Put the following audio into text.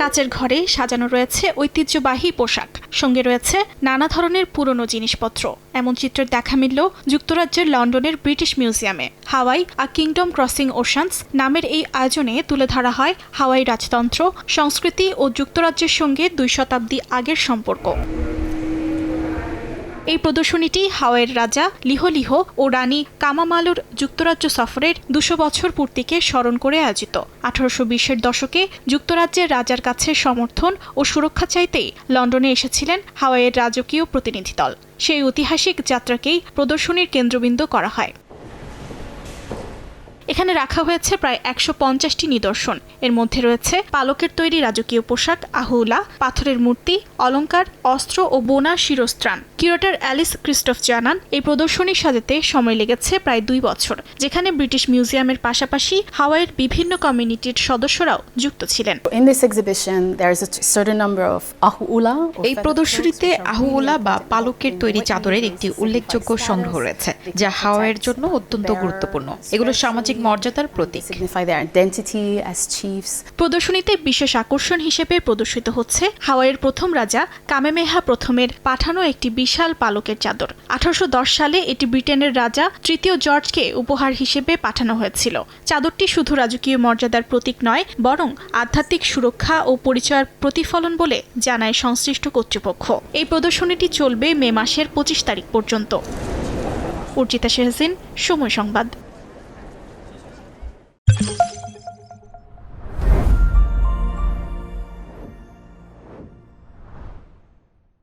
কাচের ঘরে সাজানো রয়েছে ঐতিহ্যবাহী পোশাক, সঙ্গে রয়েছে নানা ধরনের পুরনো জিনিসপত্র। এমন চিত্রের দেখা মিলল যুক্তরাজ্যের লন্ডনের ব্রিটিশ মিউজিয়ামে। হাওয়াই আ কিংডম ক্রসিং ওশানস নামের এই আয়োজনে তুলে ধরা হয় হাওয়াই রাজতন্ত্র, সংস্কৃতি ও যুক্তরাজ্যের সঙ্গে 2 শতাব্দী আগের সম্পর্ক। এই প্রদর্শনীটি হাওয়াইয়ের রাজা লিহো ও রানী কামামালুর যুক্তরাজ্য সফরের 200 বছর পূর্তিকে স্মরণ করে আয়োজিত। 1820-এর দশকে যুক্তরাজ্যের রাজার কাছে সমর্থন ও সুরক্ষা চাইতেই লন্ডনে এসেছিলেন হাওয়াইয়ের রাজকীয় প্রতিনিধি দল। সেই ঐতিহাসিক যাত্রাকেই প্রদর্শনীর কেন্দ্রবিন্দু করা হয়। এখানে রাখা হয়েছে প্রায় 150টি নিদর্শন। এর মধ্যে রয়েছে পালকের তৈরি রাজকীয় পোশাক, আহুলা, পাথরের মূর্তি, অলংকার, অস্ত্র ও বোনা শিরস্ত্রাণ। কিউরেটর অ্যালিস ক্রিস্টোফ জানান, এই প্রদর্শনী সাজাতে সময় লেগেছে প্রায় 2 বছর, যেখানে ব্রিটিশ মিউজিয়ামের পাশাপাশি হাওয়াইয়ের বিভিন্ন কমিউনিটির সদস্যরাও যুক্ত ছিলেন। এই প্রদর্শনীতে আহুলা বা পালকের তৈরি চাদরের একটি উল্লেখযোগ্য সংগ্রহ রয়েছে, যা হাওয়াইয়ের জন্য অত্যন্ত গুরুত্বপূর্ণ। এগুলো সামাজিক মর্যাদার প্রতীক। প্রদর্শনীতে বিশেষ আকর্ষণ হিসেবে প্রদর্শিত হচ্ছে হাওয়াইয়ের প্রথম রাজা কামেমেহা প্রথমের পাঠানো একটি বিশাল পালকের চাদর। 1810 সালে এটি ব্রিটেনের রাজা তৃতীয় জর্জকে উপহার হিসেবে পাঠানো হয়েছিল। চাদরটি শুধু রাজকীয় মর্যাদার প্রতীক নয়, বরং আধ্যাত্মিক সুরক্ষা ও পরিচয়ের প্রতিফলন বলে জানায় সংশ্লিষ্ট কর্তৃপক্ষ। এই প্রদর্শনীটি চলবে মে মাসের 25 তারিখ পর্যন্ত। অর্চিতা শেহজিন, সময় সংবাদ।